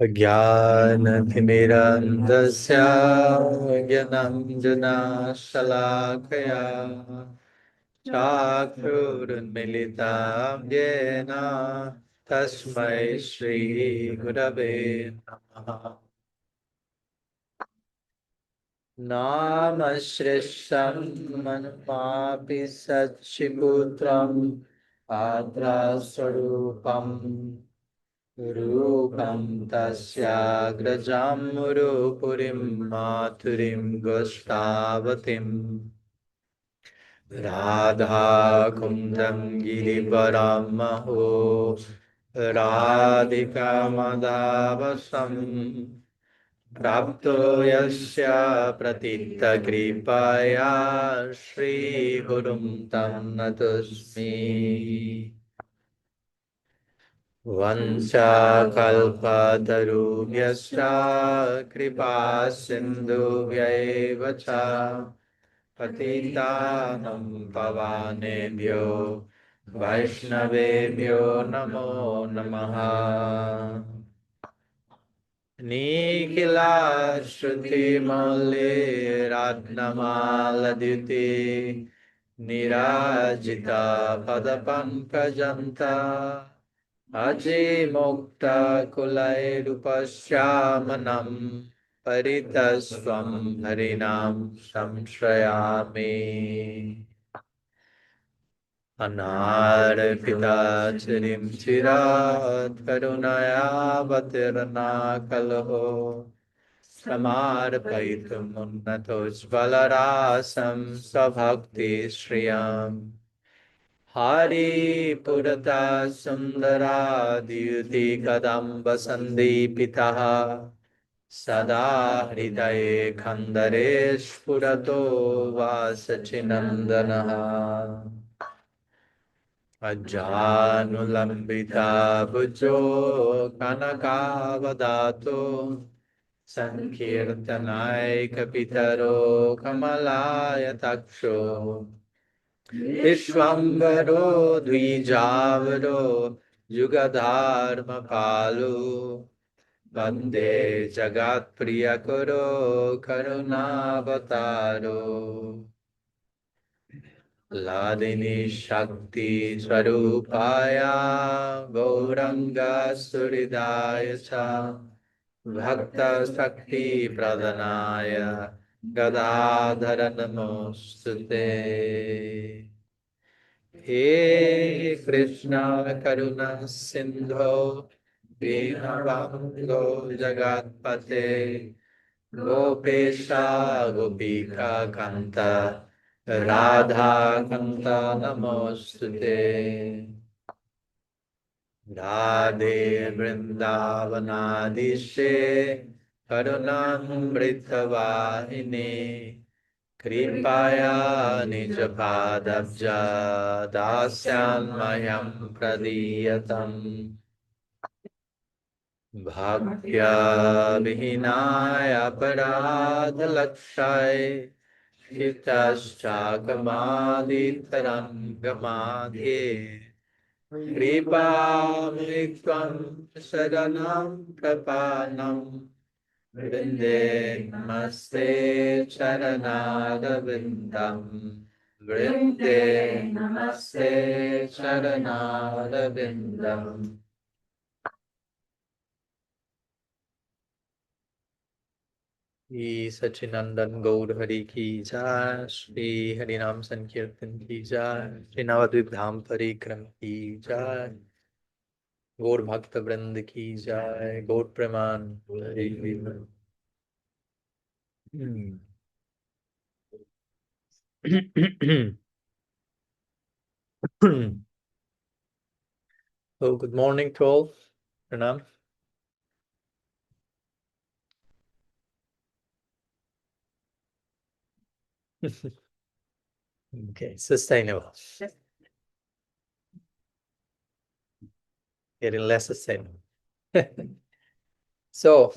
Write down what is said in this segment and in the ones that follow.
अज्ञानतिमिरान्धस्य ज्ञानाञ्जनशलाकया चाक्षुरुन्मिलितं येन तस्मै श्रीगुरवे नमः। नामश्रेष्ठं मनुमापि सच्चिपुत्रं पात्रस्वरूपं रूपं तस्याग्रजां मुरुपुरीं मातुरीं गोष्ठावतीं राधाकुन्दं गिरिवरं महो राधिकामदावसम् प्राप्तो यस्य प्रतितकृपया श्रीगुरुं तं नतोऽस्मि। वंशकल्पतरुभ्यश्च कृपा सिन्धुभ्यैव च पतितानं पावनेभ्यो वैष्णवेभ्यो नमो नमः। निखिलाश्रुतिमौलिरत्नमालद्युति निराजिता पदपङ्कजन्ता अजिमुक्तकुलैरुपश्यामनं परितस्त्वं हरिणां संश्रयामि। अनार्पिताचिरिं चिरात् करुणयावतीर्णाकलहो समर्पयितुमुन्नतोज्ज्वलरासं स्वभक्तिश्रियम् हरिपुरता सुन्दराद्युतिकदम्बसन्दीपितः सदा हृदये खन्दरे स्फुरतो वासचिनन्दनः अजानुलम्बिता भुजो कनकावदातो संकीर्तनायकपितरो कमलायताक्षो विश्वम्भरो द्विजावरो युगधर्मपालो वन्दे जगत्प्रियकरो करुणावतारो लादिनी शक्ति स्वरूपाय गौरङ्गसुहृदाय च भक्तशक्ति प्रदनाय गदाधर नमोस्तुते। हे कृष्ण करुणा सिंधो दीनबन्धो जगत्पते गोपेशा गोपिका कान्त राधा कान्त नमोस्तुते। राधे वृंदावनाधीशे करुणामृतवाहिनी कृपया निजपादब्ज दास्यान्मह्यं प्रदीयताम्। भक्त्या विहीनाय अपराधलक्षाय हितश्चाकमादितरङ्गमाध्ये कृपामृतं शरणं प्रपन्नं वृन्दे नमस्ते चरणारविन्दं वृन्दे नमस्ते चरणारविन्दम्। श्री सच्चिनंदन गौर हरि की जय, श्री हरिनाम संकीर्तन की जय, श्री नवद्वीप धाम परिक्रम की जय, गौर भक्त वृंद की जय, गौर प्रमाण Hari Hari. So good morning to all. Pranam. Okay, sustainable. Getting less sustainable. So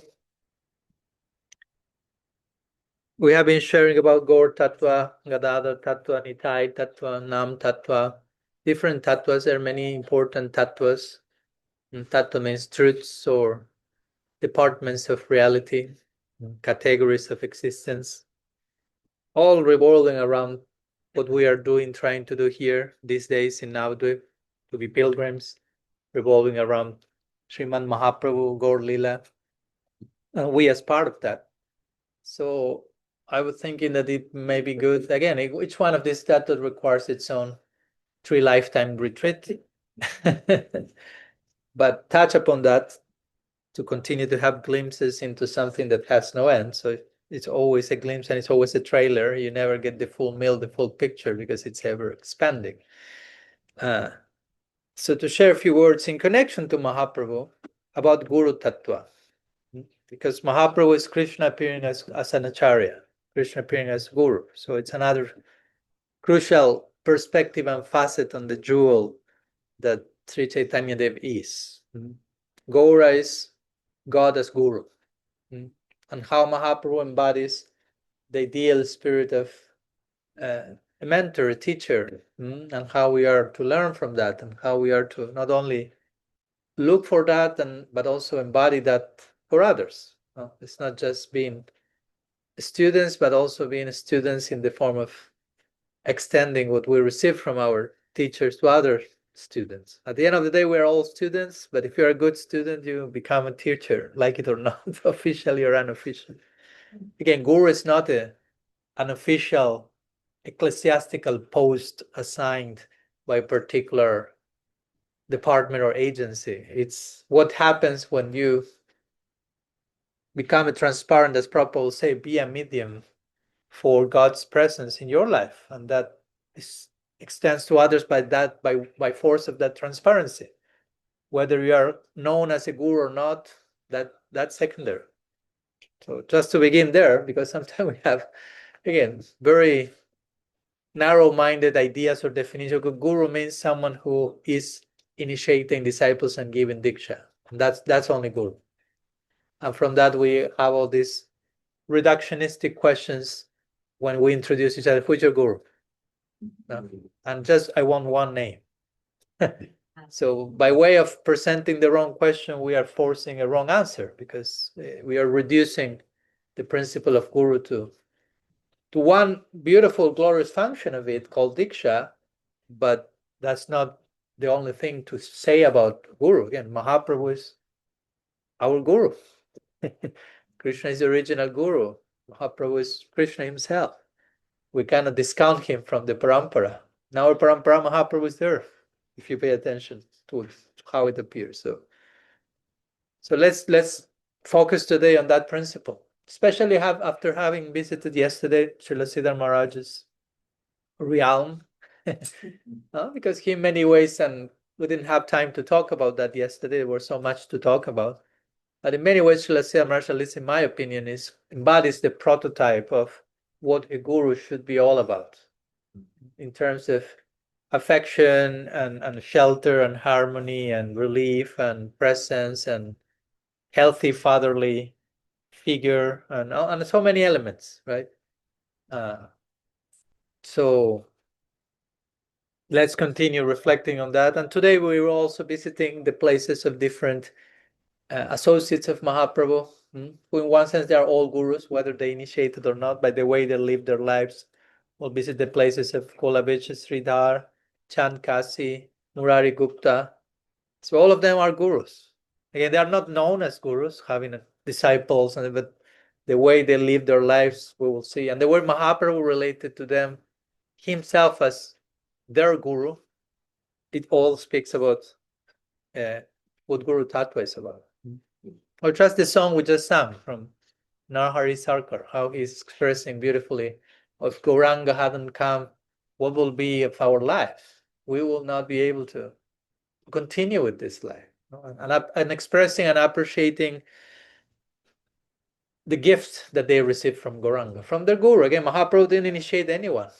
we have been sharing about Gaura-Tattva, Gadadhara-Tattva, Nitai-Tattva, Nam-Tattva, different tattvas. There are many important tattvas. Tattva means truths or departments of reality, categories of existence, all revolving around what we are doing, trying to do here these days in Navadvip, to be pilgrims, revolving around Sriman Mahaprabhu, Gaura-Lila, and we as part of that. So I was thinking that it may be good, again, each one of these tattoo requires its own 3 lifetime retreat, but touch upon that to continue to have glimpses into something that has no end. So it's always a glimpse and it's always a trailer. You never get the full meal, the full picture, because it's ever expanding. So to share a few words in connection to Mahaprabhu about Guru-Tattva, because Mahaprabhu is Krishna appearing as an acharya, Krishna appearing as Guru. So it's another crucial perspective and facet on the jewel that Sri Caitanya Dev is. Gaura is God as Guru. And how Mahaprabhu embodies the ideal spirit of a mentor, a teacher, and how we are to learn from that, and how we are to not only look for that, but also embody that for others. It's not just being students, but also being students in the form of extending what we receive from our teachers to other students. At the end of the day, we're all students, but if you're a good student, you become a teacher, like it or not, officially or unofficially. Again, Guru is not an official ecclesiastical post assigned by a particular department or agency. It's what happens when you become a transparent, as Prabhupada will say, be a medium for God's presence in your life, and that extends to others by force of that transparency. Whether you are known as a guru or not, that's secondary. So just to begin there, because sometimes we have, again, very narrow-minded ideas or definition. Guru means someone who is initiating disciples and giving diksha. And that's only Guru. And from that we have all these reductionistic questions when we introduce each other. Who's your Guru? And just, I want one name. So by way of presenting the wrong question, we are forcing a wrong answer, because we are reducing the principle of Guru to one beautiful, glorious function of it called Diksha, but that's not the only thing to say about Guru. Again, Mahaprabhu is our Guru. Krishna is the original Guru. Mahaprabhu is Krishna himself. We cannot discount him from the parampara. Now our parampara, Mahaprabhu is there, if you pay attention to how it appears. So let's focus today on that principle, especially after having visited yesterday Srila Siddhar Maharaj's realm, because he in many ways, and we didn't have time to talk about that yesterday, there was so much to talk about, but in many ways Srila Siddhar Maharaj, at least in my opinion, embodies the prototype of what a guru should be all about, in terms of affection and shelter and harmony and relief and presence and healthy fatherly figure and so many elements, right? So let's continue reflecting on that. And today we were also visiting the places of different associates of Mahaprabhu, who in one sense they are all gurus, whether they initiated or not, by the way they live their lives. We'll visit the places of Kolabich, Sridhar, Chand Kasi, Murari Gupta. So all of them are gurus. Again, they are not known as gurus, having disciples, but the way they live their lives, we will see. And the way Mahaprabhu related to them himself as their guru, it all speaks about what Guru-Tattva is about. Or just the song we just sang from Narhari Sarkar, how he's expressing beautifully, if Gauranga hadn't come, what will be of our life? We will not be able to continue with this life. And expressing and appreciating the gift that they received from Gauranga, from their guru. Again, Mahaprabhu didn't initiate anyone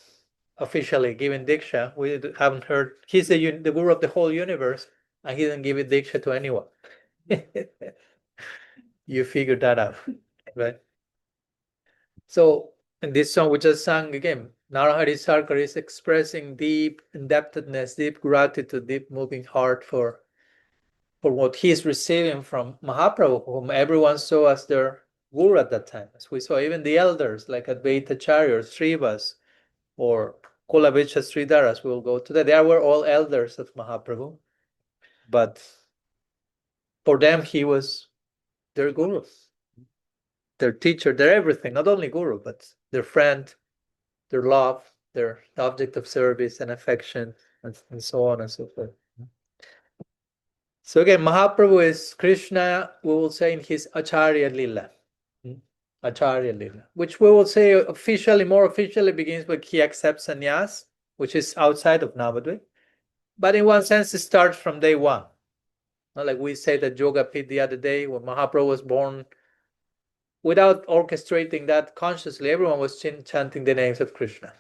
officially giving diksha. We haven't heard. He's the guru of the whole universe, and he didn't give it diksha to anyone. You figured that out, right? So in this song we just sang, again, Narahari Sarkar is expressing deep indebtedness, deep gratitude, deep moving heart for for what he is receiving from Mahaprabhu, whom everyone saw as their guru at that time. As we saw, even the elders like Advaita Acharya, Srivas, or Kulavicha Sridharas, we will go today. They were all elders of Mahaprabhu, but for them he was their guru, their teacher, their everything. Not only guru, but their friend, their love, their object of service and affection, and so on and so forth. So again, Mahaprabhu is Krishna, we will say, in his Acharya Lila. Acharya Lila, which we will say more officially begins when he accepts sannyas, which is outside of Navadvip. But in one sense, it starts from day one. Not like we say that Yoga Pit the other day, when Mahaprabhu was born, without orchestrating that consciously, everyone was chanting the names of Krishna.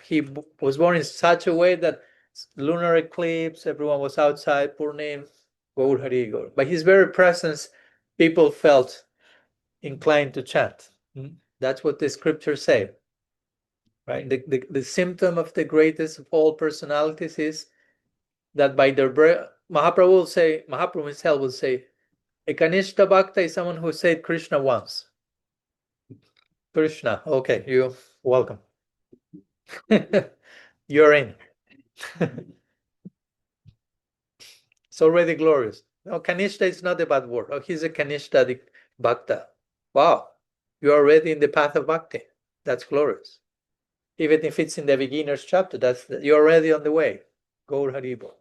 He was born in such a way that lunar eclipse, everyone was outside, Purnim, Gaur Hari Gaur. By his very presence, people felt inclined to chant. That's what the scriptures say. Right? The symptom of the greatest of all personalities is that by their breath, Mahaprabhu himself will say, a Kanishta Bhakta is someone who said Krishna once. Krishna, okay, you're welcome. You're in. It's already glorious. No, Kanishta is not a bad word. Oh, he's a Kanishta Bhakta. Wow, you're already in the path of bhakti. That's glorious. Even if it's in the beginner's chapter, you're already on the way. Gaur Haribol.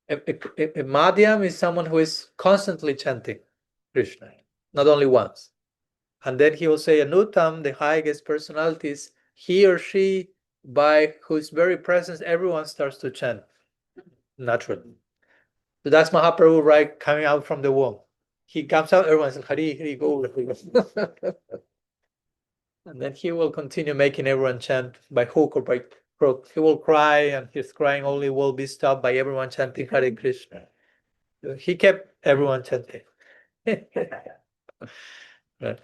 A Madhyam is someone who is constantly chanting Krishna, not only once. And then he will say, Anutam, the highest personalities, he or she, by whose very presence everyone starts to chant naturally. So that's Mahaprabhu, right, coming out from the womb. He comes out, everyone says, Hari, Hari, go. And then he will continue making everyone chant by hook or by crook. He will cry, and his crying only will be stopped by everyone chanting Hare Krishna. So he kept everyone chanting. Right.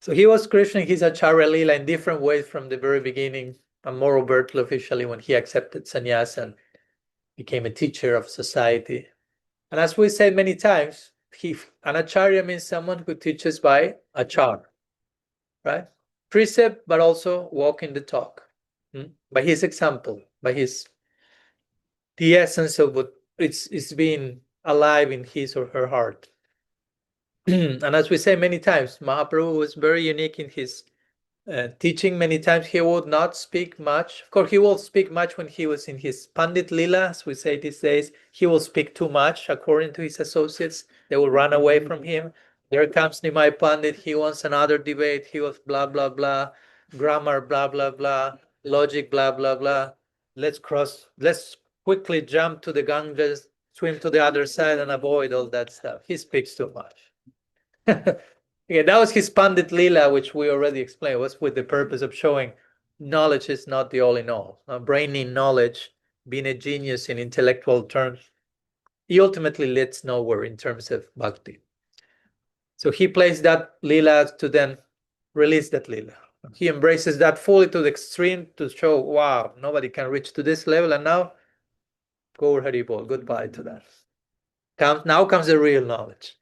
So he was Krishna in his Acharya Lila in different ways from the very beginning, and more overtly officially when he accepted sannyas and became a teacher of society. And as we said many times, an Acharya means someone who teaches by āchar, right? Precept, but also walking the talk. By his example, by the essence of what it's being alive in his or her heart. And as we say many times, Mahaprabhu was very unique in his teaching. Many times he would not speak much. Of course, he will speak much when he was in his Pandit Lila, as we say these days. He will speak too much, according to his associates. They will run away from him. There comes Nimai Pandit, he wants another debate. He was blah, blah, blah, grammar, blah, blah, blah, logic, blah, blah, blah. Let's quickly jump to the Ganges, swim to the other side and avoid all that stuff. He speaks too much. Yeah, that was his Pandit Lila, which we already explained, was with the purpose of showing knowledge is not the all in all. Brain in knowledge, being a genius in intellectual terms, he ultimately leads nowhere in terms of bhakti. So he plays that Lila to then release that Lila. He embraces that fully to the extreme to show, wow, nobody can reach to this level, and now, Gaur Haribol, goodbye to that. Now comes the real knowledge.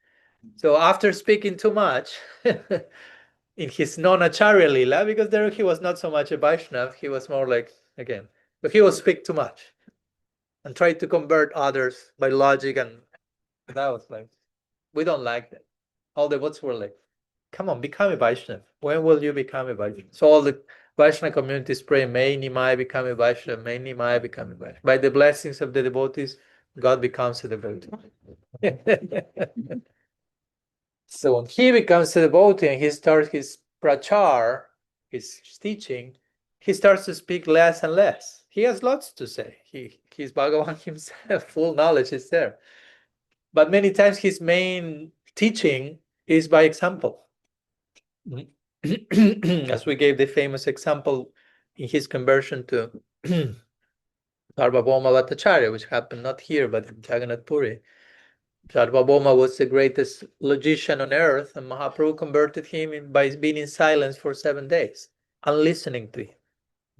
So after speaking too much in his non-Acharya Lila, because there he was not so much a Vaishnav, he was more like, again, but he will speak too much and try to convert others by logic, and that was like, we don't like that. All the votes were like, come on, become a Vaishnav. When will you become a Vaishnav? So all the Vaishnava communities pray, may Nimai become a Vaishnav, may Nimai become a Vaishnav. By the blessings of the devotees, God becomes a devotee. So when he becomes a devotee and he starts his prachar, his teaching, he starts to speak less and less. He has lots to say. He's Bhagavan himself, full knowledge is there. But many times his main teaching is by example. As we gave the famous example in his conversion to Sarvabhauma Bhattacharya, which happened not here, but in Jagannath Puri. Sarvabhauma was the greatest logician on earth, and Mahaprabhu converted him by being in silence for 7 days and listening to him,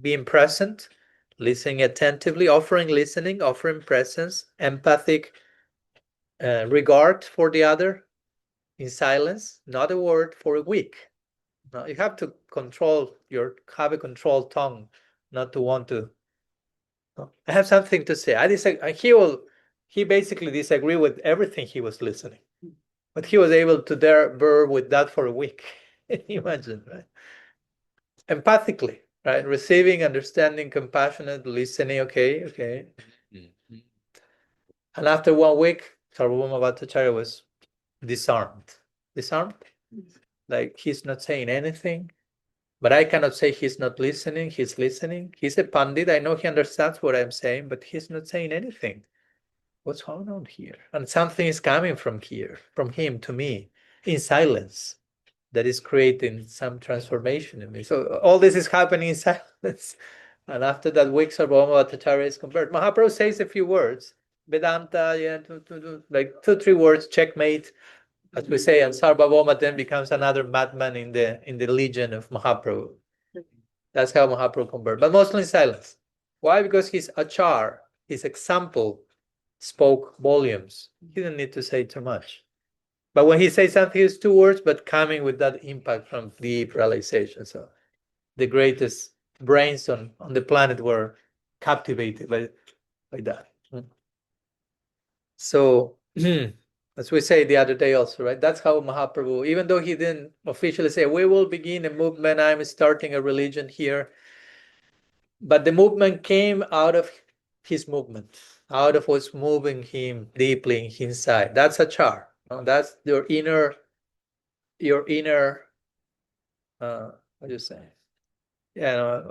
being present, listening attentively, offering listening, offering presence, empathic regard for the other in silence, not a word for a week. No, you have to have a controlled tongue, not to want to. I have something to say. I disagree. He basically disagree with everything he was listening, but he was able to bear with that for a week. Imagine, right? Empathically, right? Receiving, understanding, compassionate, listening. Okay. And after 1 week, Sarvabhauma Bhattacharya was disarmed. Disarmed? Like he's not saying anything. But I cannot say he's not listening. He's listening. He's a pandit. I know he understands what I'm saying, but he's not saying anything. What's going on here? And something is coming from here, from him to me, in silence, that is creating some transformation in me. So all this is happening in silence. And after that week, Sarvabhauma Bhattacharya is converted. Mahaprabhu says a few words. Vedanta, like 2-3 words, checkmate, as we say, and Sarvabhauma then becomes another madman in the legion of Mahaprabhu. That's how Mahaprabhu converted, but mostly in silence. Why? Because his āchar, his example, spoke volumes. He didn't need to say too much. But when he says something, it's 2 words, but coming with that impact from deep realization. So the greatest brains on the planet were captivated by that. So as we say the other day also, right? That's how Mahaprabhu, even though he didn't officially say, we will begin a movement, I'm starting a religion here. But the movement came out of his movement, out of what's moving him deeply inside. That's āchar. That's your inner, what do you say? Yeah,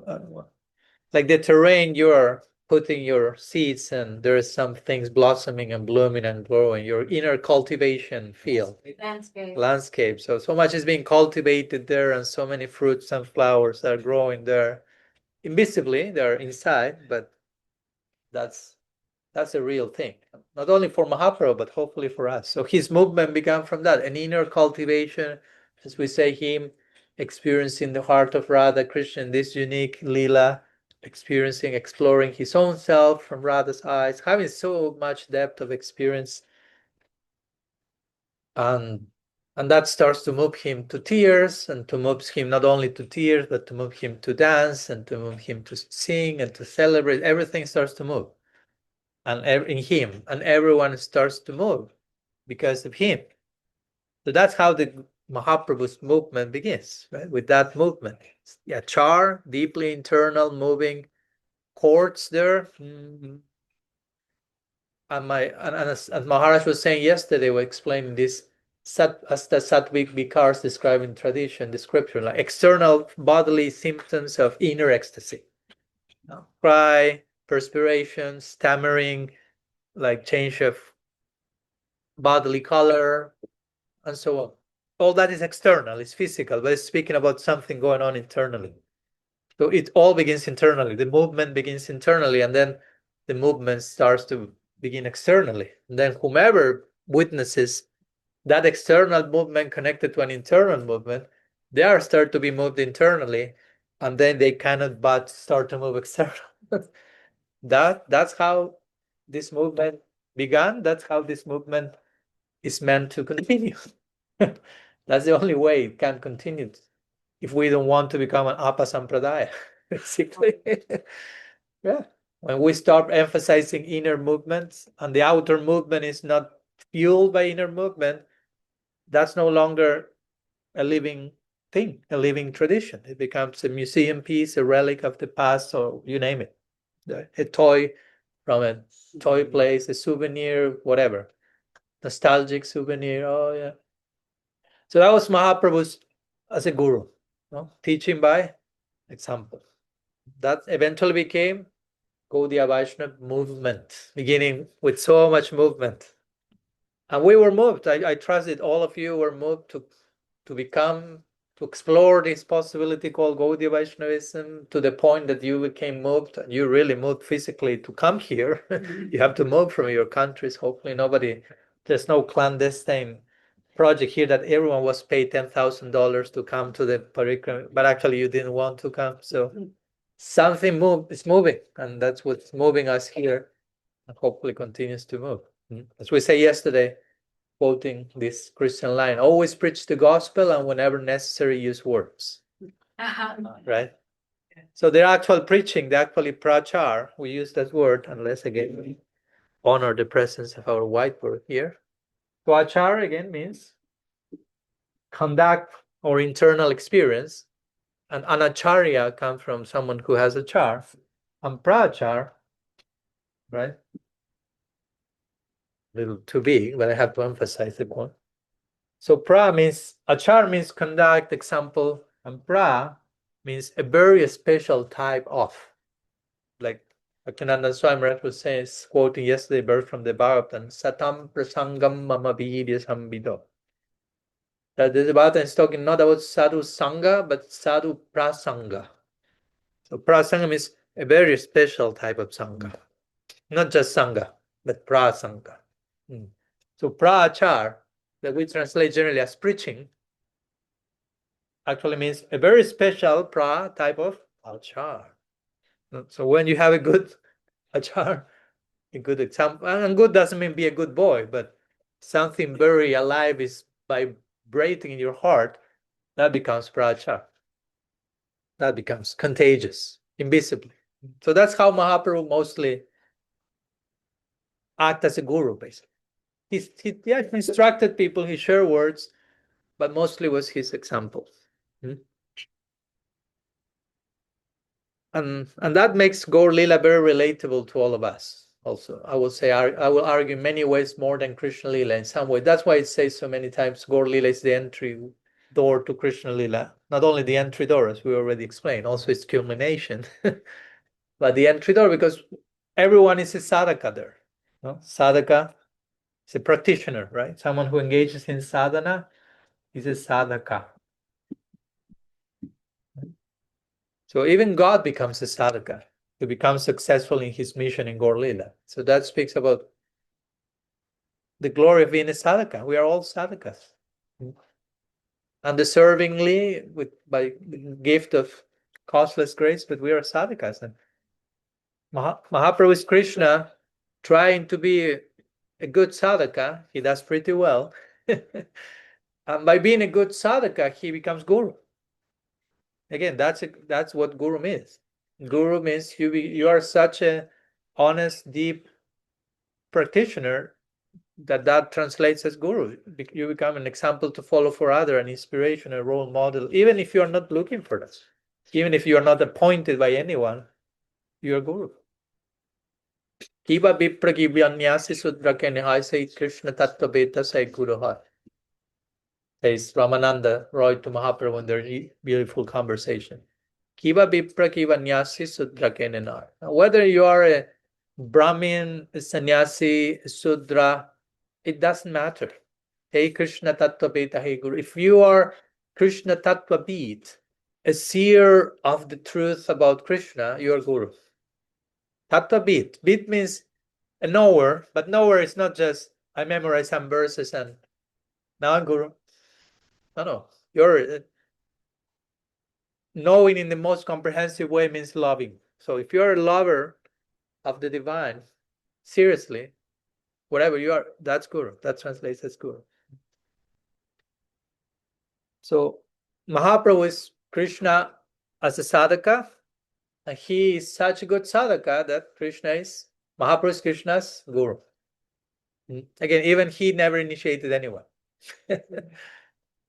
like the terrain you're putting your seeds and there are some things blossoming and blooming and growing, your inner cultivation field. Landscape. So much is being cultivated there and so many fruits and flowers are growing there. Invisibly, they're inside, but that's a real thing. Not only for Mahaprabhu, but hopefully for us. So his movement began from that, an inner cultivation, as we say, him experiencing the heart of Radha Krishna in this unique Lila, exploring his own self from Radha's eyes, having so much depth of experience. And that starts to move him to tears, and to move him not only to tears, but to move him to dance, and to move him to sing and to celebrate. Everything starts to move. And in him, and everyone starts to move because of him. So that's how the Mahaprabhu's movement begins, right? With that movement. Yeah, āchar, deeply internal, moving chords there. And as Maharaj was saying yesterday, we're explaining this as the Sattvic Vikars described in tradition, the scripture, like external bodily symptoms of inner ecstasy. Cry, perspiration, stammering, like change of bodily color, and so on. All that is external, it's physical, but it's speaking about something going on internally. So it all begins internally. The movement begins internally, and then the movement starts to begin externally. And then whomever witnesses that external movement connected to an internal movement, they are start to be moved internally, and then they cannot but start to move externally. That's how this movement began. That's how this movement is meant to continue. That's the only way it can continue if we don't want to become an apasampradaya, basically. Yeah. When we start emphasizing inner movements and the outer movement is not fueled by inner movement, that's no longer a living thing, a living tradition. It becomes a museum piece, a relic of the past, or you name it. A toy from a toy place, a souvenir, whatever. Nostalgic souvenir. Oh, yeah. So that was Mahaprabhu's as a guru, teaching by example. That eventually became Gaudiya Vaishnava movement, beginning with so much movement. And we were moved. I trust that all of you were moved to explore this possibility called Gaudiya Vaishnavism, to the point that you became moved, and you really moved physically to come here. You have to move from your countries. Hopefully there's no clandestine project here that everyone was paid $10,000 to come to the parikrama, but actually you didn't want to come. So something is moving, and that's what's moving us here, and hopefully continues to move. As we say yesterday, quoting this Christian line, always preach the gospel and whenever necessary use words. Right? So they're actual preaching, they're actually prachar. We use that word, unless again we honor the presence of our whiteboard here. So āchar again means conduct or internal experience, and anacharya comes from someone who has a char, and prachar, right? A little too big, but I have to emphasize the point. So āchar means conduct, example, and pra means a very special type of. Like Bhaktivinoda Swami Maharaj was saying, quoting yesterday, verse from the Bhagavatam, satam prasangam mama vidya sambido. That the Bhagavatam is talking not about sadhu sangha, but sadhu prasanga. So prasanga means a very special type of sangha. Not just sangha, but prasanga. So prachar, that we translate generally as preaching, actually means a very special type of āchar. So when you have a good āchar, a good example, and good doesn't mean be a good boy, but something very alive is vibrating in your heart, that becomes prachar. That becomes contagious, invisibly. So that's how Mahaprabhu mostly act as a guru, basically. He instructed people, he shared words, but mostly was his example. And that makes Gaura-Lila very relatable to all of us. Also, I will argue in many ways more than Krishna-Lila in some way. That's why it says so many times Gaura-Lila is the entry door to Krishna-Lila. Not only the entry door, as we already explained, also its culmination, but the entry door, because everyone is a sadhaka there. No? Sadhaka is a practitioner, right? Someone who engages in sadhana is a sadhaka. So even God becomes a sadhaka, to become successful in his mission in Gaura-Lila. So that speaks about the glory of being a sadhaka. We are all sadhakas. Undeservingly, by the gift of costless grace, but we are sadhakas. And Mahaprabhu is Krishna trying to be a good sadhaka. He does pretty well. And by being a good sadhaka, he becomes guru. Again, that's what guru means. Guru means you are such a honest, deep practitioner that translates as guru. You become an example to follow for others, an inspiration, a role model, even if you are not looking for that. Even if you are not appointed by anyone, you are guru. Kiva vipra kivyanyasi sudra kenihai say Krishna-bhakti beta say guru hai. Says Ramananda Roy to Mahaprabhu in their beautiful conversation. Kiva vipra kiva nyasi sudra kenenar. Whether you are a Brahmin, a sannyasi, a sudra, it doesn't matter. Hey Krishna-tattva beta, hey Guru. If you are Krishna-tattva beat, a seer of the truth about Krishna, you are Guru. Tattva beat. Beat means a knower, but knower is not just I memorize some verses and now I'm Guru. No. You're knowing in the most comprehensive way means loving. So if you're a lover of the divine, seriously, whatever you are, that's Guru. That translates as Guru. So Mahaprabhu is Krishna as a sadhaka, and he is such a good sadhaka that Mahaprabhu is Krishna's Guru. Again, even he never initiated anyone.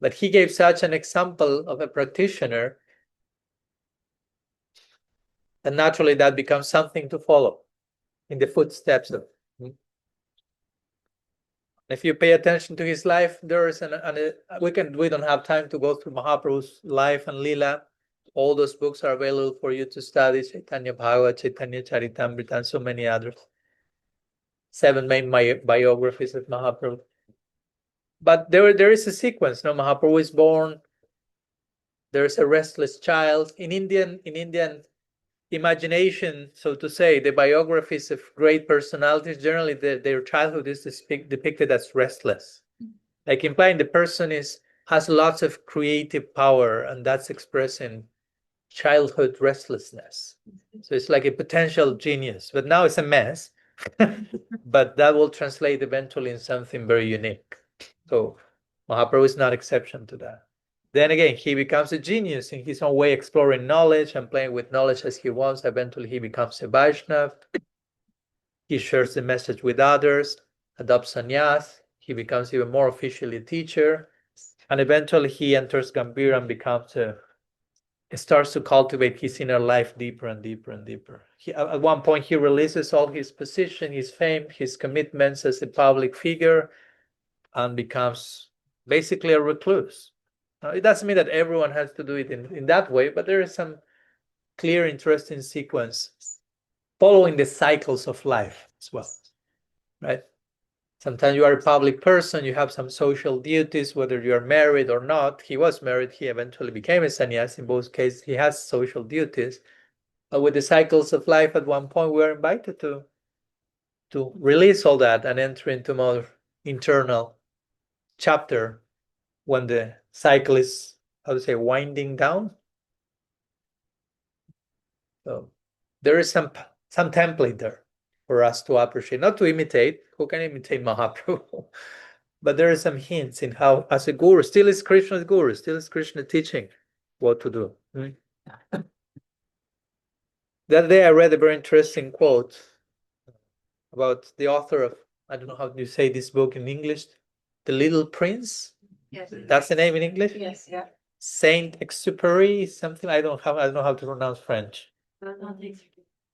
But he gave such an example of a practitioner that naturally that becomes something to follow in the footsteps of. If you pay attention to his life, there is we don't have time to go through Mahaprabhu's life and Lila. All those books are available for you to study. Caitanya Bhagavata, Chaitanya Charitamrita, and so many others. 7 main biographies of Mahaprabhu. But there is a sequence. No, Mahaprabhu is born. There is a restless child. In Indian imagination, so to say, the biographies of great personalities, generally their childhood is depicted as restless. Like implying the person has lots of creative power, and that's expressed in childhood restlessness. So it's like a potential genius, but now it's a mess. But that will translate eventually in something very unique. So Mahaprabhu is not exception to that. Then again, he becomes a genius in his own way, exploring knowledge and playing with knowledge as he wants. Eventually, he becomes a Vaishnava. He shares the message with others, adopts sannyas. He becomes even more officially a teacher. And eventually, he enters Gambhīrā and becomes starts to cultivate his inner life deeper and deeper and deeper. At one point, he releases all his position, his fame, his commitments as a public figure, and becomes basically a recluse. Now, it doesn't mean that everyone has to do it in that way, but there is some clear, interesting sequence following the cycles of life as well, right? Sometimes you are a public person, you have some social duties, whether you are married or not. He was married, he eventually became a sannyas. In both cases, he has social duties. But with the cycles of life, at one point, we are invited to release all that and enter into more internal chapter when the cycle is, how to say, winding down. So there is some template there for us to appreciate, not to imitate. Who can imitate Mahaprabhu? But there are some hints in how, as a guru, still is Krishna's guru, still is Krishna teaching what to do. That day I read a very interesting quote about the author of, I don't know how you say this book in English, The Little Prince. Yes. That's the name in English? Yes, yeah. Saint-Exupéry, something. I don't know how to pronounce French.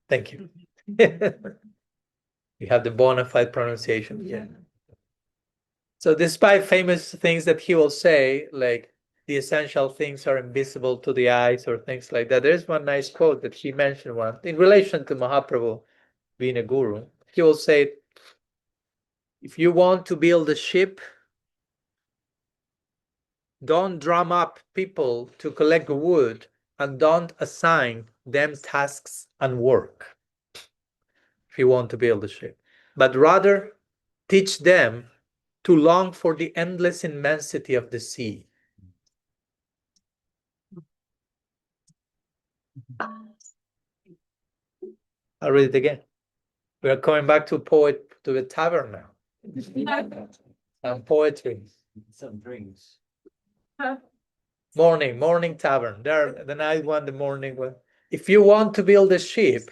Thank you. You have the bona fide pronunciation. Yeah. So despite famous things that he will say, like the essential things are invisible to the eyes or things like that, there's one nice quote that he mentioned once in relation to Mahaprabhu being a guru. He will say, if you want to build a ship, don't drum up people to collect wood and don't assign them tasks and work if you want to build a ship, but rather teach them to long for the endless immensity of the sea. I'll read it again. We are coming back to the tavern now. Some poetry. Some drinks. Morning tavern. There, the night one, the morning one. If you want to build a ship,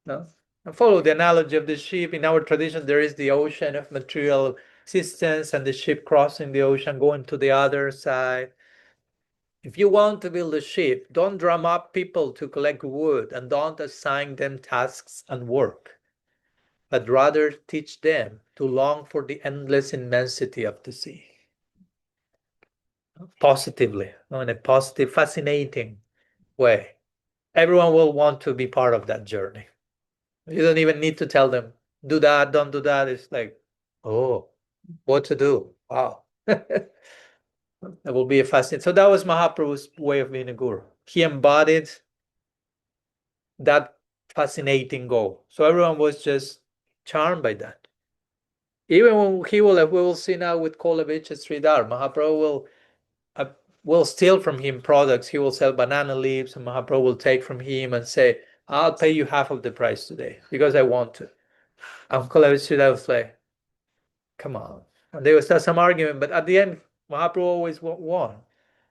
no, and follow the analogy of the ship. In our tradition, there is the ocean of material existence and the ship crossing the ocean, going to the other side. If you want to build a ship, don't drum up people to collect wood and don't assign them tasks and work, but rather teach them to long for the endless immensity of the sea. Positively, in a positive, fascinating way. Everyone will want to be part of that journey. You don't even need to tell them, do that, don't do that. It's like, oh, what to do? Wow. That will be a fascinating. So that was Mahaprabhu's way of being a guru. He embodied that fascinating goal. So everyone was just charmed by that. Even when we will see now with Kolavich at Sridhar, Mahaprabhu will steal from him products. He will sell banana leaves, and Mahaprabhu will take from him and say, I'll pay you half of the price today because I want to. And Kolavich Sridhar was like, come on. And there was some argument, but at the end, Mahaprabhu always won.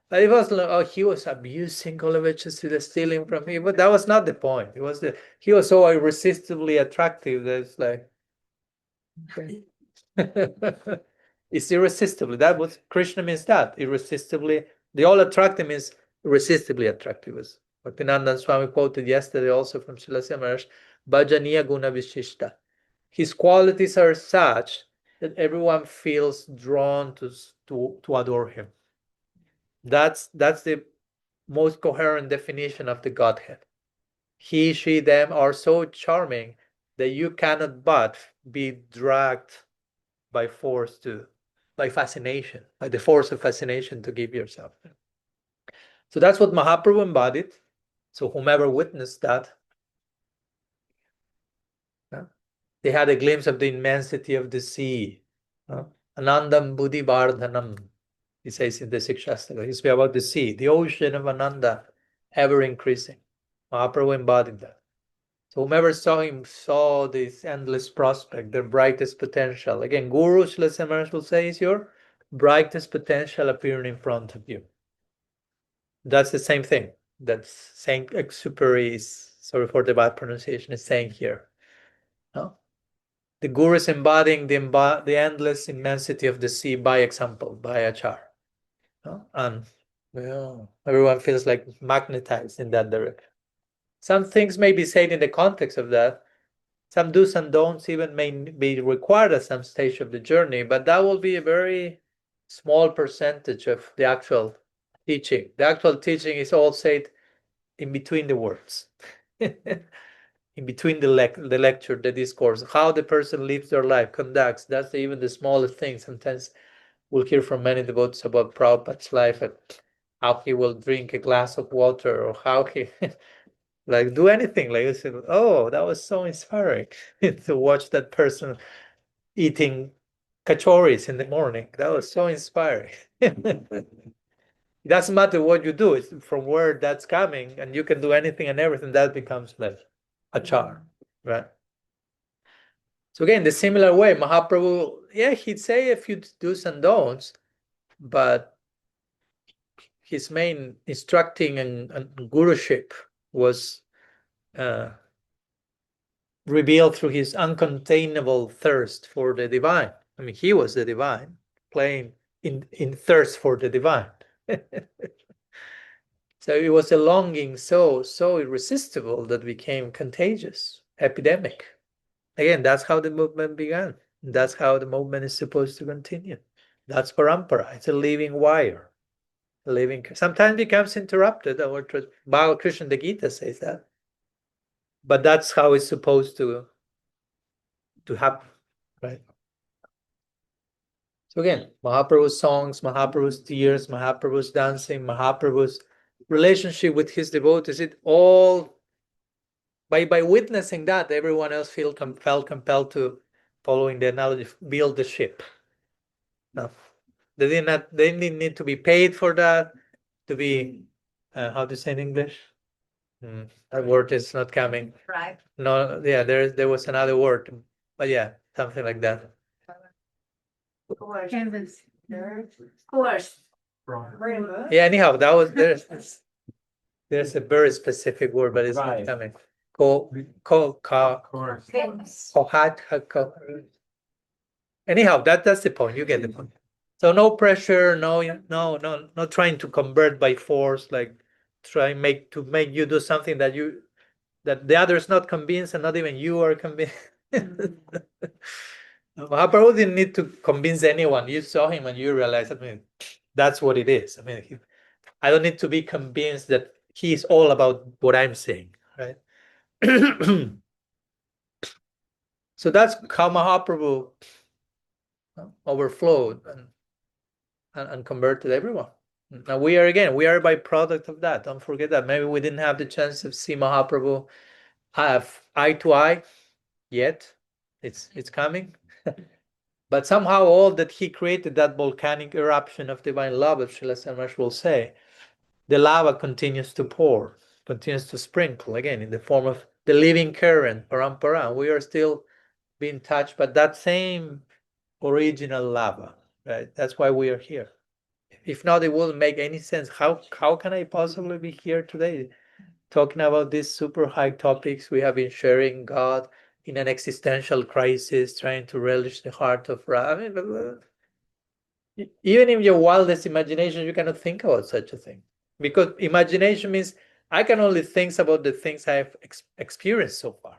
But it wasn't like, oh, he was abusing Kolavich Sridhar, stealing from him. But that was not the point. It was he was so irresistibly attractive that it's like, okay. It's irresistibly. That was Krishna means that irresistibly. The all attractive means irresistibly attractive. As Bhaktinandan Swami quoted yesterday also from Srila Maharaj, Bhajaniya Guna Vishishta. His qualities are such that everyone feels drawn to adore him. That's the most coherent definition of the Godhead. He, she, them are so charming that you cannot but be dragged by force by fascination, by the force of fascination to give yourself. So that's what Mahaprabhu embodied. So whomever witnessed that, they had a glimpse of the immensity of the sea. Anandam Buddhi Bardhanam, he says in the Sikshastra. He speaks about the sea, the ocean of Ananda. ever increasing. Mahaprabhu embodied that. So whomever saw him saw this endless prospect, the brightest potential. Again, Guru, Srila Maharaj will say, is your brightest potential appearing in front of you. That's the same thing that Saint Exupéry is, sorry for the bad pronunciation, is saying here. No? The Guru is embodying the endless immensity of the sea by example, by āchar. No? And everyone feels like magnetized in that direction. Some things may be said in the context of that. Some do's and don'ts even may be required at some stage of the journey, but that will be a very small percentage of the actual teaching. The actual teaching is all said in between the words, in between the lecture, the discourse, how the person lives their life, conducts. That's even the smallest thing. Sometimes we'll hear from many devotees about Prabhupada's life and how he will drink a glass of water, or how he like do anything. Like, oh, that was so inspiring to watch that person eating kachoris in the morning. That was so inspiring. It doesn't matter what you do, it's from where that's coming, and you can do anything and everything. That becomes like āchar, right? So again, the similar way, Mahaprabhu, he'd say a few do's and don'ts, but his main instructing and guruship was revealed through his uncontainable thirst for the divine. I mean, he was the divine, playing in thirst for the divine. So it was a longing so irresistible that became contagious, epidemic. Again, that's how the movement began. That's how the movement is supposed to continue. That's parampara. It's a living wire. Sometimes becomes interrupted. Our Bhagavad Krishna, the Gita says that. But that's how it's supposed to happen, right? So again, Mahaprabhu's songs, Mahaprabhu's tears, Mahaprabhu's dancing, Mahaprabhu's relationship with his devotees, it all, by witnessing that, everyone else felt compelled to, following the analogy, build the ship. No, they didn't need to be paid for that, to be, how to say in English? That word is not coming. Right. No, yeah, there was another word, but yeah, something like that. Canvas. Course. Yeah, anyhow, that was there's a very specific word, but it's not coming. Anyhow, that's the point. You get the point. So no pressure, no trying to convert by force, like try to make you do something that the other is not convinced, and not even you are convinced. Mahaprabhu didn't need to convince anyone. You saw him and you realized, I mean, that's what it is. I mean, I don't need to be convinced that he's all about what I'm saying, right? So that's how Mahaprabhu overflowed and converted everyone. Now we are a byproduct of that. Don't forget that. Maybe we didn't have the chance to see Mahaprabhu have eye to eye yet. It's coming. But somehow all that he created, that volcanic eruption of divine love, as Srila Maharaj will say, the lava continues to pour, continues to sprinkle, again, in the form of the living current, parampara. We are still being touched by that same original lava, right? That's why we are here. If not, it wouldn't make any sense. How can I possibly be here today talking about these super high topics? We have been sharing God in an existential crisis, trying to relish the heart of Ra. I mean, even in your wildest imagination, you cannot think about such a thing. Because imagination means I can only think about the things I've experienced so far.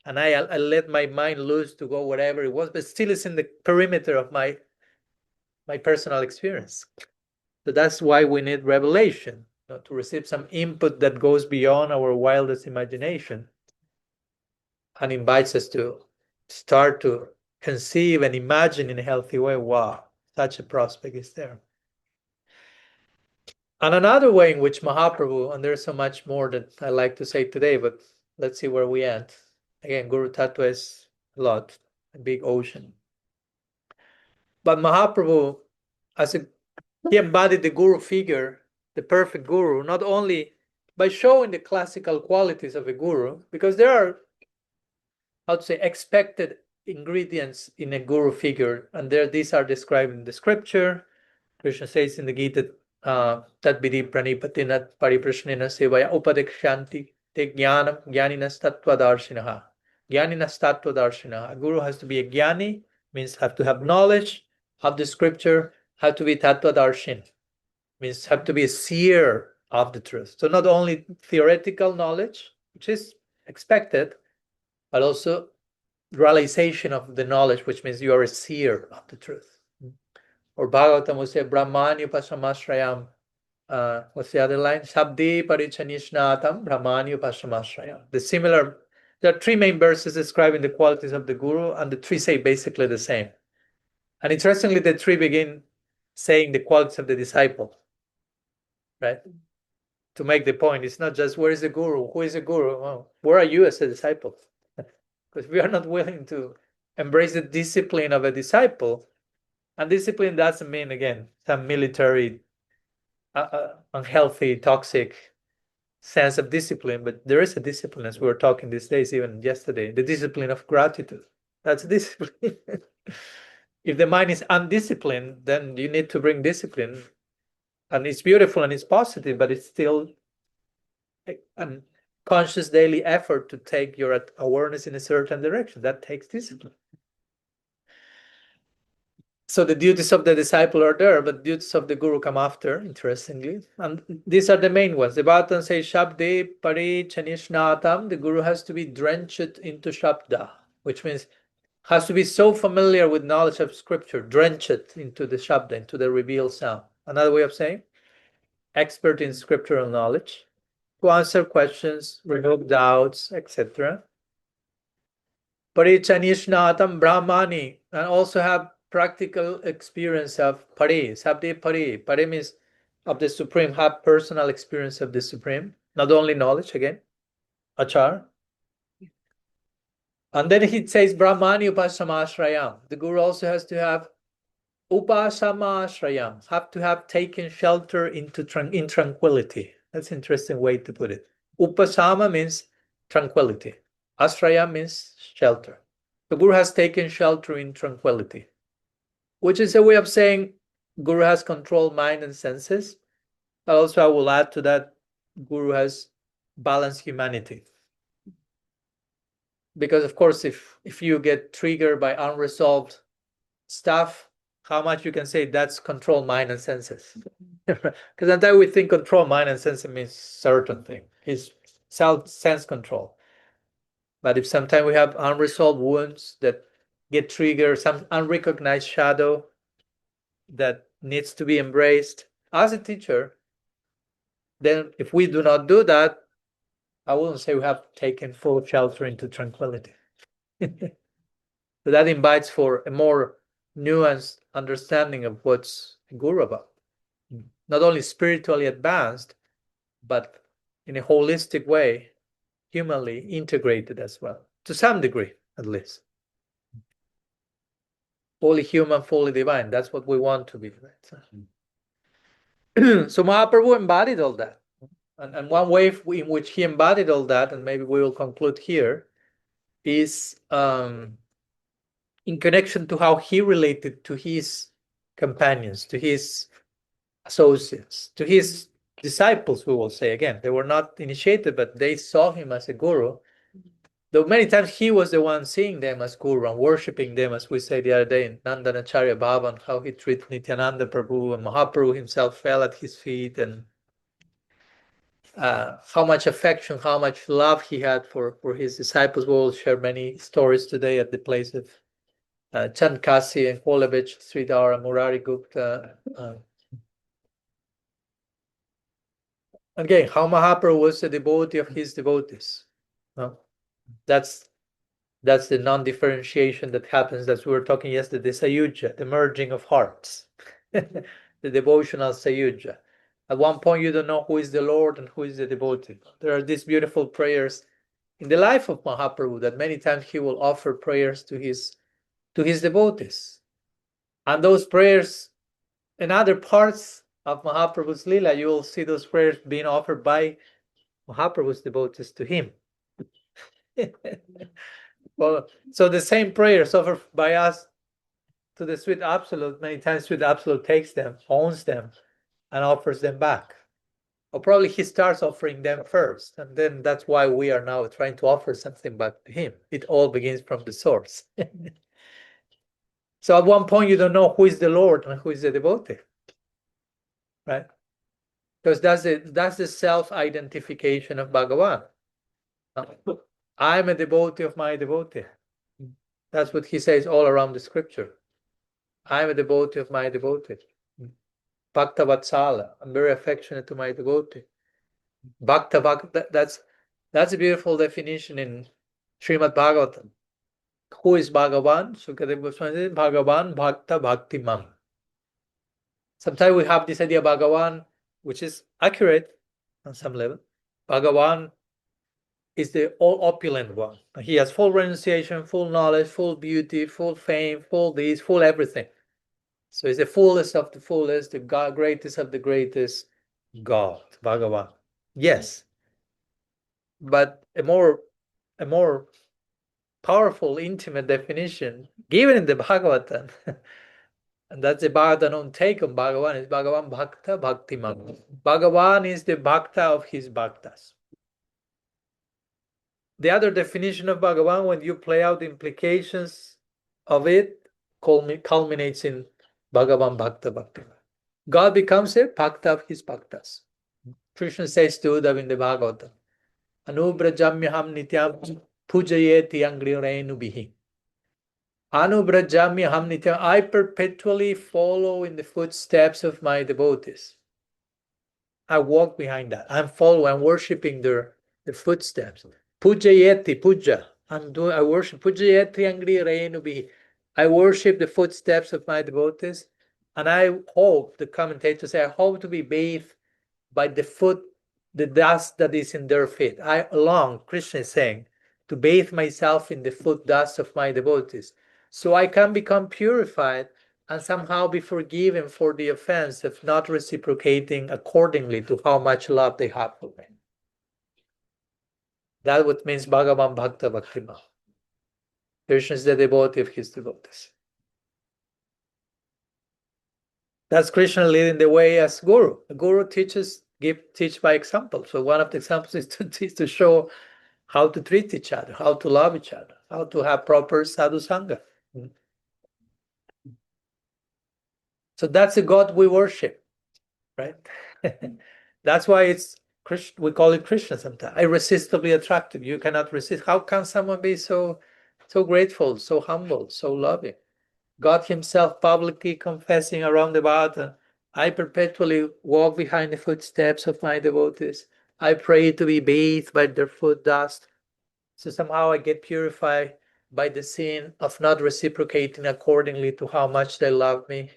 And I let my mind loose to go wherever it was, but still it's in the perimeter of my personal experience. So that's why we need revelation, to receive some input that goes beyond our wildest imagination and invites us to start to conceive and imagine in a healthy way. Wow, such a prospect is there. And another way in which Mahaprabhu, and there's so much more that I like to say today, but let's see where we end. Again, Guru-Tattva is a lot, a big ocean. But Mahaprabhu, he embodied the Guru figure, the perfect Guru, not only by showing the classical qualities of a guru, because there are, how to say, expected ingredients in a guru figure, and these are described in the scripture. Krishna says in the Gita, Tat vidhi pranipatinat pariprashnena sevaya upadekshanti te jnanam jnaninas tattvadarshinaha. Jnaninas tattvadarshinaha. A guru has to be a jnani, means have to have knowledge of the scripture, have to be tattvadarshina, means have to be a seer of the truth. So not only theoretical knowledge, which is expected, but also realization of the knowledge, which means you are a seer of the truth. Or Bhagavatam will say, Brahmani upasamashrayam. What's the other line? Sabdi parichanishnatam Brahmani upasamashrayam. There are three main verses describing the qualities of the guru, and the three say basically the same. And interestingly, the three begin saying the qualities of the disciple, right? To make the point, it's not just where is the guru, who is the guru, well, where are you as a disciple? Because we are not willing to embrace the discipline of a disciple. And discipline doesn't mean, again, some military, unhealthy, toxic sense of discipline, but there is a discipline, as we were talking these days, even yesterday, the discipline of gratitude. That's discipline. If the mind is undisciplined, then you need to bring discipline. And it's beautiful and it's positive, but it's still a conscious daily effort to take your awareness in a certain direction. That takes discipline. So the duties of the disciple are there, but duties of the guru come after, interestingly. And these are the main ones. The Bhagavatam says, Shabde Pari Chanishnatam. The guru has to be drenched into Shabda, which means has to be so familiar with knowledge of scripture, drenched into the Shabda, into the revealed sound. Another way of saying, expert in scriptural knowledge, to answer questions, remove doubts, etc. Pari Chanishnatam Brahmani, and also have practical experience of Pari, Sabde Pari. Pari means of the Supreme, have personal experience of the Supreme, not only knowledge, again, āchar. And then he says, Brahmani upasamashrayam. The guru also has to have upasamashrayam, have to have taken shelter in tranquility. That's an interesting way to put it. Upasama means tranquility. Ashraya means shelter. The guru has taken shelter in tranquility, which is a way of saying guru has controlled mind and senses. Also, I will add to that, guru has balanced humanity. Because of course, if you get triggered by unresolved stuff, how much you can say that's control mind and senses? Because sometimes we think control mind and senses means certain thing. It's sense control. But if sometimes we have unresolved wounds that get triggered, some unrecognized shadow that needs to be embraced as a teacher, then if we do not do that, I wouldn't say we have taken full shelter into tranquility. So that invites for a more nuanced understanding of what's guru about. Not only spiritually advanced, but in a holistic way, humanly integrated as well, to some degree at least. Fully human, fully divine. That's what we want to be. Right? So Mahaprabhu embodied all that. And one way in which he embodied all that, and maybe we will conclude here, is in connection to how he related to his companions, to his associates, to his disciples, we will say again. They were not initiated, but they saw him as a guru. Though many times he was the one seeing them as guru and worshipping them, as we said the other day in Nandanacharya Bhavan, how he treated Nityananda Prabhu, and Mahaprabhu himself fell at his feet, and how much affection, how much love he had for his disciples. We will share many stories today at the place of Chand Kasi and Kolevich, Sridhara, Murari Gupta. Again, how Mahaprabhu was a devotee of his devotees. That's the non-differentiation that happens, as we were talking yesterday, the sayuja, the merging of hearts, the devotional sayuja. At one point, you don't know who is the Lord and who is the devotee. There are these beautiful prayers in the life of Mahaprabhu that many times he will offer prayers to his devotees. And those prayers in other parts of Mahaprabhu's Lila, you will see those prayers being offered by Mahaprabhu's devotees to him. Well, so the same prayers offered by us to the Sweet Absolute, many times Sweet Absolute takes them, owns them, and offers them back. Or probably he starts offering them first, and then that's why we are now trying to offer something back to him. It all begins from the source. So at one point you don't know who is the Lord and who is the devotee, right? Because that's the self-identification of Bhagavan. I'm a devotee of my devotee. That's what he says all around the scripture. I'm a devotee of my devotee. Bhakta Vatsala, I'm very affectionate to my devotee. Bhakta, that's a beautiful definition in Srimad Bhagavatam. Who is Bhagavan? Sukadeva Goswami says, Bhagavan Bhakta Bhaktimam. Sometimes we have this idea of Bhagavan, which is accurate on some level. Bhagavan is the all opulent one. He has full renunciation, full knowledge, full beauty, full fame, full this, full everything. So he's the fullest of the fullest, the God, greatest of the greatest God, Bhagavan. Yes, but a more powerful, intimate definition given in the Bhagavatam, and that's the Bhagavatam own take on Bhagavan, is Bhagavan Bhakta Bhaktimam. Bhagavan is the Bhakta of his Bhaktas. The other definition of Bhagavan, when you play out the implications of it, culminates in Bhagavan Bhakta Bhaktimam. God becomes a Bhakta of his Bhaktas. Krishna says to Uddhava in the Bhagavatam, Anubrajamyaham nityam pujayeti angrirenubihi. Anubrajamyaham nityam, I perpetually follow in the footsteps of my devotees. I walk behind that. I'm following, I'm worshipping their footsteps. Pujayeti, puja. I worship. Pujayeti angrirenubihi. I worship the footsteps of my devotees, and I hope, the commentators say, I hope to be bathed by the dust that is in their feet. I long, Krishna is saying, to bathe myself in the foot dust of my devotees, so I can become purified and somehow be forgiven for the offense of not reciprocating accordingly to how much love they have for me. That's what means Bhagavan Bhakta Bhaktimam. Krishna is the devotee of his devotees. That's Krishna leading the way as Guru. A Guru teach by example. So one of the examples is to show how to treat each other, how to love each other, how to have proper sadhu sangha. So that's the God we worship, right? That's why we call it Krishna sometimes. Irresistibly attractive. You cannot resist. How can someone be so grateful, so humble, so loving? God himself publicly confessing around the Bhagavatam, I perpetually walk behind the footsteps of my devotees. I pray to be bathed by their foot dust. So somehow I get purified by the sin of not reciprocating accordingly to how much they love me.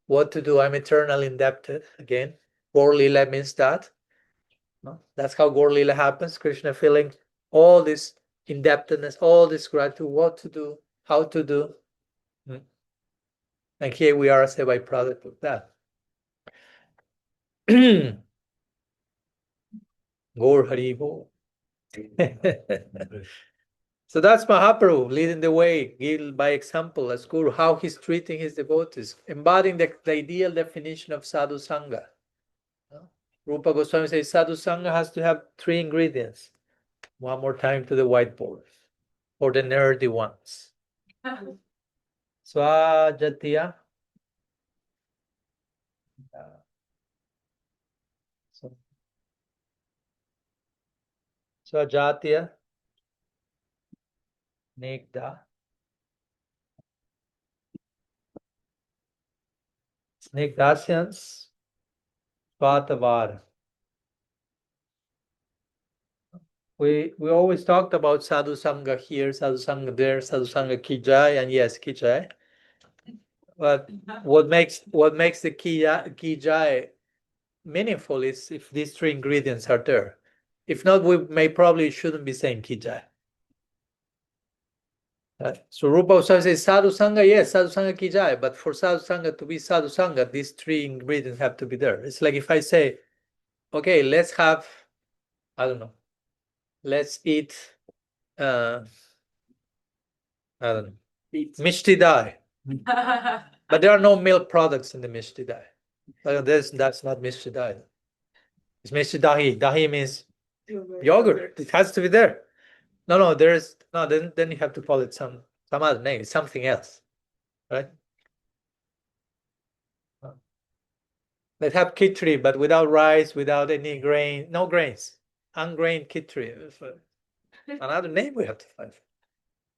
What to do? I'm eternally indebted. Again, Gaura-Lila means that. That's how Gaura-Lila happens. Krishna feeling all this indebtedness, all this gratitude, what to do, how to do. And here we are as a byproduct of that. Gaur Hari Bo. So that's Mahaprabhu leading the way, by example as Guru, how he's treating his devotees, embodying the ideal definition of sadhu sangha. Rupa Goswami says sadhu sangha has to have 3 ingredients. One more time to the whiteboard for the nerdy ones. Swajatiya. Swajatiya. Snigdha. Snigdhasyans. Swatavar. We always talked about sadhu sangha here, sadhu sangha there, sadhu sangha ki jai, and yes, ki jai. But what makes the ki jai meaningful is if these 3 ingredients are there. If not, we probably shouldn't be saying ki jai. So Rupa Goswami says sadhu sangha, yes, sadhu sangha ki jai, but for sadhu sangha to be sadhu sangha, these 3 ingredients have to be there. It's like if I say, okay, let's have, I don't know, let's eat I don't know, mishti dai. But there are no milk products in the mishti dai. That's not mishti dai. It's mishti dahi. Dahi means yogurt. It has to be there. No, there's no. Then you have to call it some other name. It's something else, right? Let's have khichdi, but without rice, without any grain, no grains, ungrained khichdi. Another name we have to find.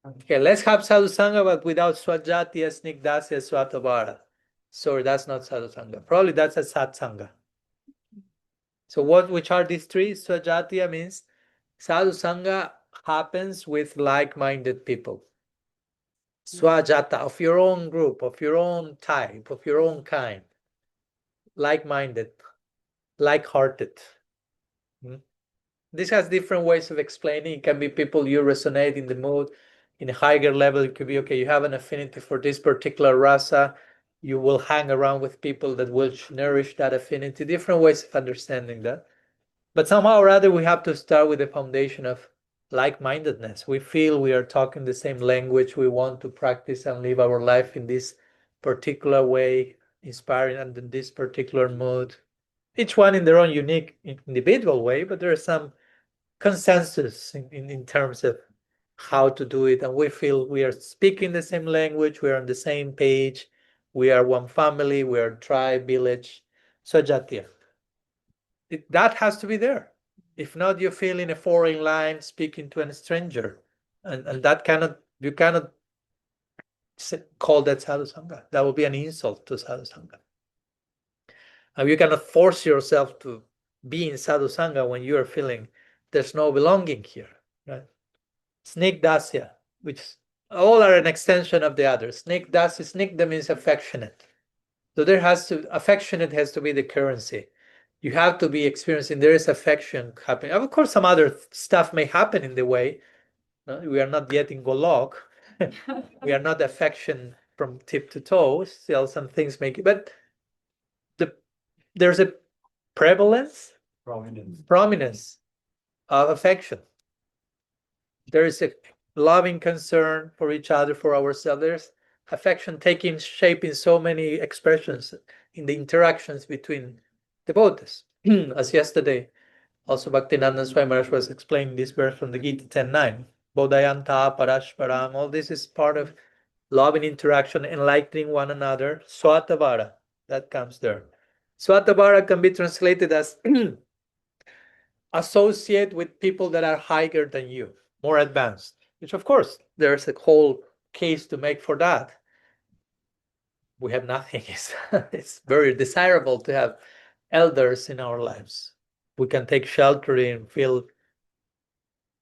Okay, let's have sadhusanga, but without swajatiya, snigdasya, swatabhara. Sorry, that's not sadhusanga. Probably that's a satsanga. So which are these three? Swajatiya means sadhusanga happens with like-minded people. Swajata, of your own group, of your own type, of your own kind. Like-minded, like-hearted. This has different ways of explaining. It can be people you resonate in the mood. In a higher level, it could be, okay, you have an affinity for this particular rasa. You will hang around with people that will nourish that affinity. Different ways of understanding that. But somehow or other, we have to start with the foundation of like-mindedness. We feel we are talking the same language. We want to practice and live our life in this particular way, inspiring and in this particular mood. Each one in their own unique individual way, but there is some consensus in terms of how to do it. And we feel we are speaking the same language, we are on the same page, we are one family, we are tribe, village, Swajatiya. That has to be there. If not, you feel in a foreign land speaking to a stranger. And that you cannot call that sadhusanga. That would be an insult to sadhusanga. And you cannot force yourself to be in sadhusanga when you are feeling there's no belonging here, right? Snigdasya, which all are an extension of the other. Snigdasya, snigdha means affectionate. So affectionate has to be the currency. You have to be experiencing there is affection happening. Of course, some other stuff may happen in the way. We are not yet in Golok. We are not affection from tip to toe. Still, some things make it, but there's a prominence of affection. There is a loving concern for each other, for ourselves. There's affection taking shape in so many expressions in the interactions between devotees. As yesterday, also Bhaktinandan Swami Maharaj was explaining this verse from the Gita 10.9. Bodhayanta parashparam. All this is part of loving interaction, enlightening one another. Swatabhara, that comes there. Swatabhara can be translated as associate with people that are higher than you, more advanced, which of course there's a whole case to make for that. We have nothing. It's very desirable to have elders in our lives. We can take shelter in, feel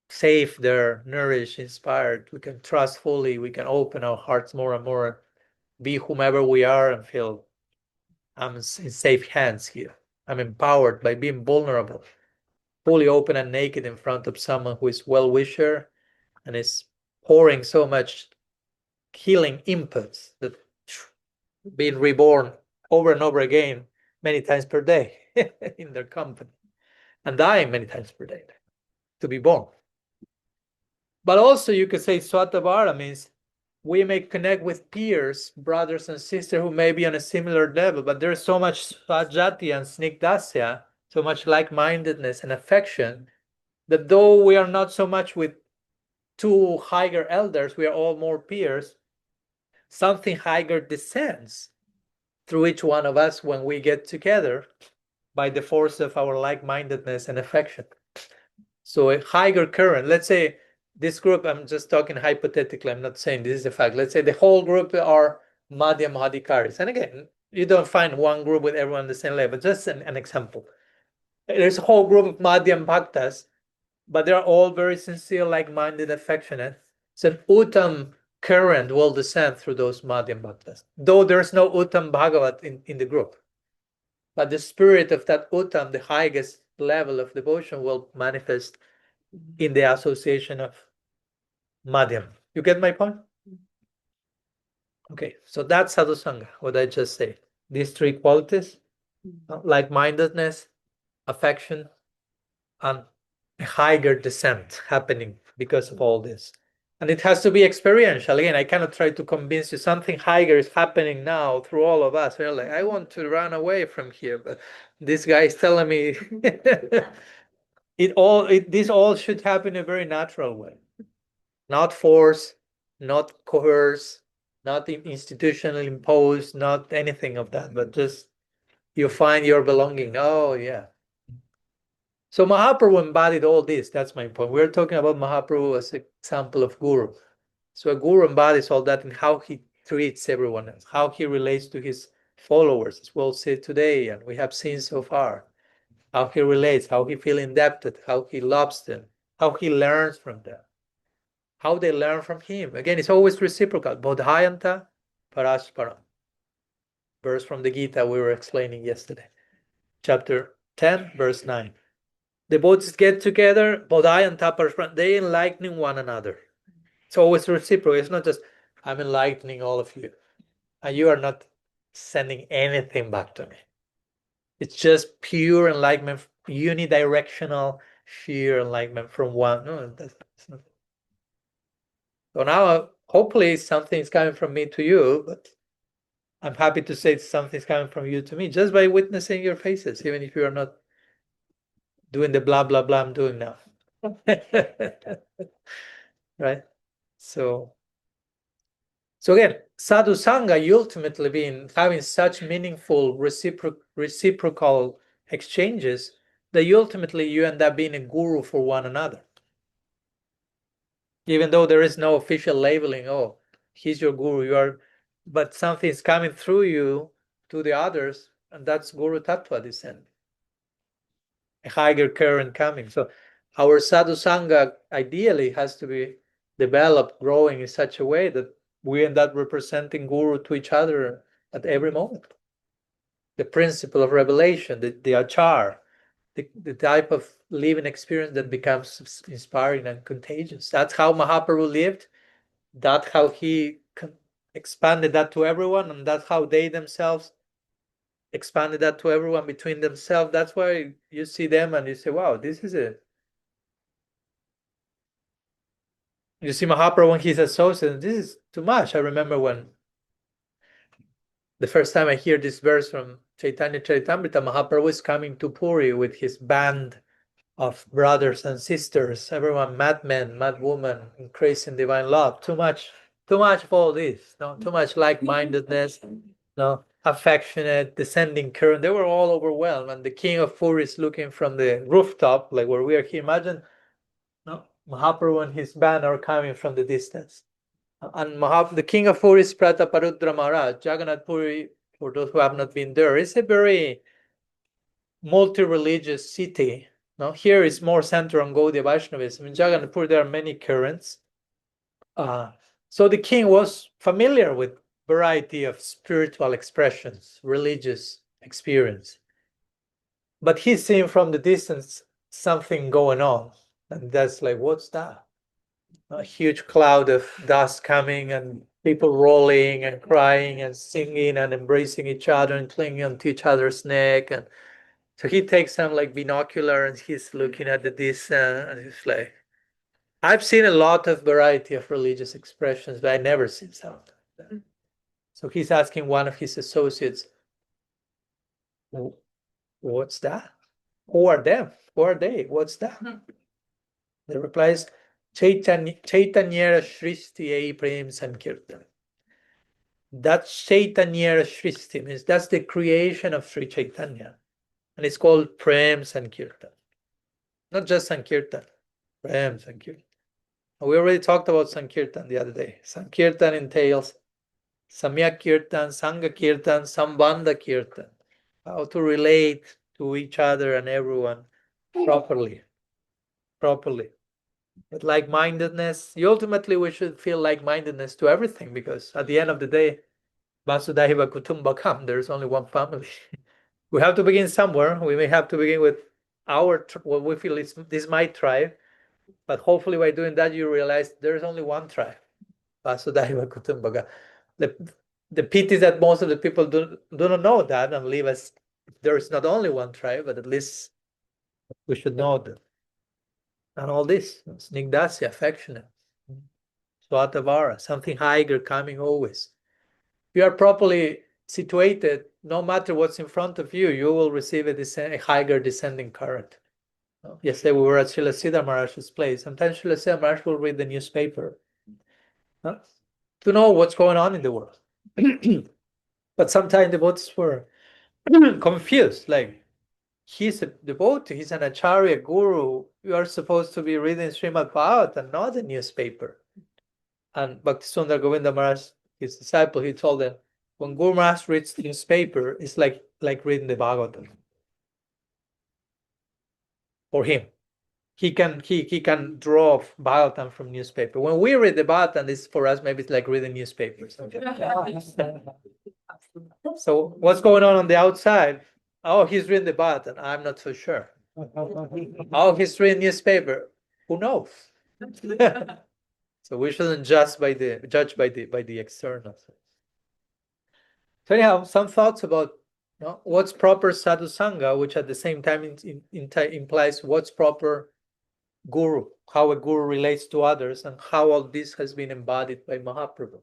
safe there, nourished, inspired. We can trust fully. We can open our hearts more and more, be whomever we are and feel I'm in safe hands here. I'm empowered by being vulnerable, fully open and naked in front of someone who is well-wisher and is pouring so much healing inputs that being reborn over and over again many times per day in their company and dying many times per day to be born. But also you could say Swatabhara means we may connect with peers, brothers and sisters who may be on a similar level, but there's so much Swajati and Snigdasya, so much like-mindedness and affection, that though we are not so much with two higher elders, we are all more peers, something higher descends through each one of us when we get together by the force of our like-mindedness and affection. So a higher current, let's say this group, I'm just talking hypothetically, I'm not saying this is a fact. Let's say the whole group are Madhya Mahadikaris. And again, you don't find one group with everyone on the same level, just an example. There's a whole group of Madhyam Bhaktas, but they're all very sincere, like-minded, affectionate. So an Uttam current will descend through those Madhyam Bhaktas, though there's no Uttam Bhagavat in the group. But the spirit of that Uttam, the highest level of devotion, will manifest in the association of Madhyam. You get my point? Okay, so that's sadhusanga, what I just said. These three qualities, like-mindedness, affection, and a higher descent happening because of all this. And it has to be experiential. Again, I cannot try to convince you something higher is happening now through all of us. We're like, I want to run away from here, but this guy is telling me this all should happen in a very natural way. Not forced, not coerced, not institutionally imposed, not anything of that, but just you find your belonging. Oh, yeah. So Mahaprabhu embodied all this. That's my point. We're talking about Mahaprabhu as an example of Guru. So a Guru embodies all that in how he treats everyone else, how he relates to his followers, as we'll see today, and we have seen so far. How he relates, how he feels indebted, how he loves them, how he learns from them, how they learn from him. Again, it's always reciprocal. Bodhayanta parasparam. Verse from the Gita we were explaining yesterday. Chapter 10, verse 9. Devotees get together, bodhayanta parasparam, they enlightening one another. It's always reciprocal. It's not just, I'm enlightening all of you, and you are not sending anything back to me. It's just pure enlightenment, unidirectional, sheer enlightenment from one. No, that's not. So now, hopefully, something's coming from me to you, but I'm happy to say something's coming from you to me just by witnessing your faces, even if you are not doing the blah, blah, blah I'm doing now. Right? So again, sadhu sangha, you ultimately being having such meaningful reciprocal exchanges that ultimately you end up being a guru for one another. Even though there is no official labeling, oh, he's your guru, but something's coming through you to the others, and that's Guru-Tattva descent. A higher current coming. So our sadhu sangha ideally has to be developed, growing in such a way that we end up representing Guru to each other at every moment. The principle of revelation, the āchar, the type of living experience that becomes inspiring and contagious. That's how Mahaprabhu lived. That's how he expanded that to everyone, and that's how they themselves expanded that to everyone between themselves. That's why you see them and you say, wow, this is it. You see Mahaprabhu and his associates, this is too much. I remember when the first time I hear this verse from Chaitanya Charitamrita, Mahaprabhu is coming to Puri with his band of brothers and sisters, everyone madmen, madwomen, increasing divine love. Too much of all this. No, too much like-mindedness, no, affectionate, descending current. They were all overwhelmed, and the king of Puri is looking from the rooftop, like where we are here. Imagine, no, Mahaprabhu and his band are coming from the distance. And the king of Puri is Prataparudra Maharaj. Jagannath Puri, for those who have not been there, is a very multi-religious city. No, here is more centered on Gaudiya Vaishnavism. In Jagannath Puri, there are many currents. So the king was familiar with variety of spiritual expressions, religious experience. But he's seeing from the distance something going on. And that's like, what's that? A huge cloud of dust coming and people rolling and crying and singing and embracing each other and clinging onto each other's neck. And so he takes some like binocular and he's looking at the distance and he's like, I've seen a lot of variety of religious expressions, but I never seen something like that. So he's asking one of his associates, what's that? Who are them? Who are they? What's that? The reply is, Chaitanya Shristi Prem Sankirtan. That's Chaitanya Shristi, means that's the creation of Sri Chaitanya. And it's called Prem Sankirtan. Not just Sankirtan, Prem Sankirtan. We already talked about Sankirtan the other day. Sankirtan entails Samyak Kirtan, Sangha Kirtan, Sambandha Kirtan. How to relate to each other and everyone properly. With like-mindedness, ultimately we should feel like-mindedness to everything, because at the end of the day, Vasudhaiva Kutumbakam, there's only one family. We have to begin somewhere. We may have to begin with what we feel is this my tribe, but hopefully by doing that you realize there's only one tribe, Vasudhaiva Kutumbakam. The pity is that most of the people do not know that and live as there is not only one tribe, but at least we should know that. and all this. Snigdasya, affectionate. Svatavara, something higher coming always. If you are properly situated, no matter what's in front of you, you will receive a higher descending current. Yesterday we were at Srila Siddhar Maharaj's place. Sometimes Srila Siddhar Maharaj will read the newspaper to know what's going on in the world. But sometimes the devotees were confused, like, he's a devotee, he's an acharya, guru. You are supposed to be reading Srimad Bhagavatam, not the newspaper. And Bhaktisundar Govinda Maharaj, his disciple, he told them, when Guru Maharaj reads the newspaper, it's like reading the Bhagavatam. For him, he can draw Bhagavatam from newspaper. When we read the Bhagavatam, this for us maybe it's like reading newspapers. So what's going on the outside? Oh, he's reading the Bhagavatam. I'm not so sure. Oh, he's reading newspaper. Who knows? So we shouldn't judge by the external. So anyhow, some thoughts about what's proper sadhu sangha, which at the same time implies what's proper guru, how a guru relates to others, and how all this has been embodied by Mahaprabhu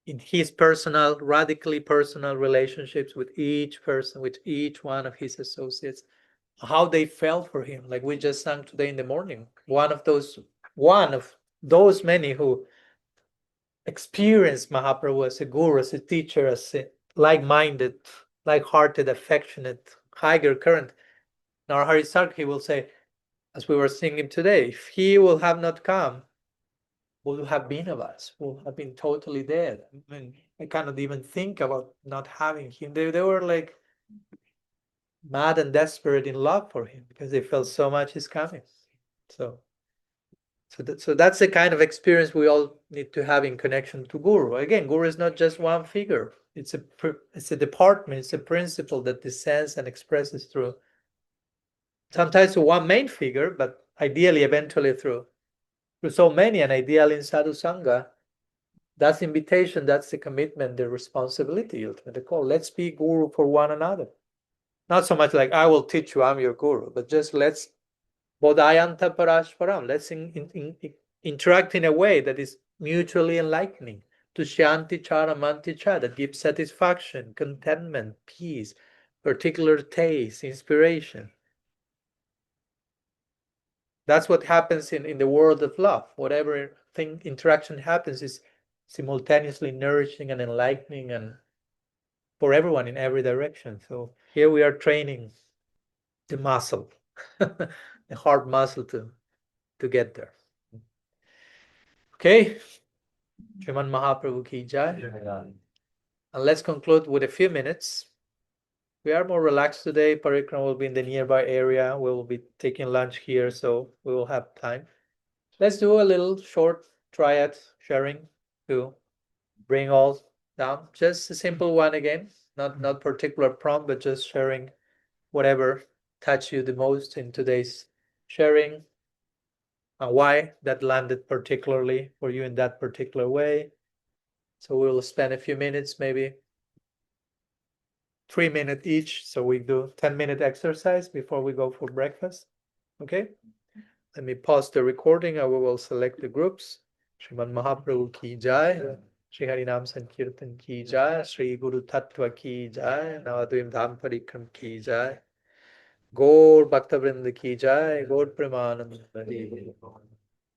in his personal, radically personal relationships with each person, with each one of his associates, how they felt for him, like we just sang today in the morning. One of those many who experienced Mahaprabhu as a guru, as a teacher, as a like-minded, like-hearted, affectionate, higher current. Now, Harisarg, he will say, as we were singing today, if he will have not come, what would have been of us? Would have been totally dead. I mean, I cannot even think about not having him. They were like mad and desperate in love for him because they felt so much is coming. So that's the kind of experience we all need to have in connection to Guru. Again, Guru is not just one figure. It's a department. It's a principle that descends and expresses through sometimes one main figure, but ideally, eventually through so many, and ideally in sadhu sangha. That's invitation, that's the commitment, the responsibility, ultimately call. Let's be guru for one another. Not so much like I will teach you, I'm your guru, but just let's bodhayanta parashparam. Let's interact in a way that is mutually enlightening. To shanti chara manti cha, that gives satisfaction, contentment, peace, particular taste, inspiration. That's what happens in the world of love. Whatever interaction happens is simultaneously nourishing and enlightening, and for everyone in every direction. So here we are training the muscle, the heart muscle to get there. Okay, Sriman Mahaprabhu ki jai. And let's conclude with a few minutes. We are more relaxed today. Parikrama will be in the nearby area. We will be taking lunch here, so we will have time. Let's do a little short triad sharing to bring all down. Just a simple one again, not particular prompt, but just sharing whatever touched you the most in today's sharing, and why that landed particularly for you in that particular way. So we'll spend a few minutes, maybe 3 minutes each. So we do 10-minute exercise before we go for breakfast. Okay? Let me pause the recording and we will select the groups. Sriman Mahaprabhu ki jai. Shri Harinam Sankirtan ki jai. Shri Guru-Tattva ki jai. Navadvim Dham Parikram ki jai. Gaur Bhakta Vrinda ki jai. Gaur Premanand.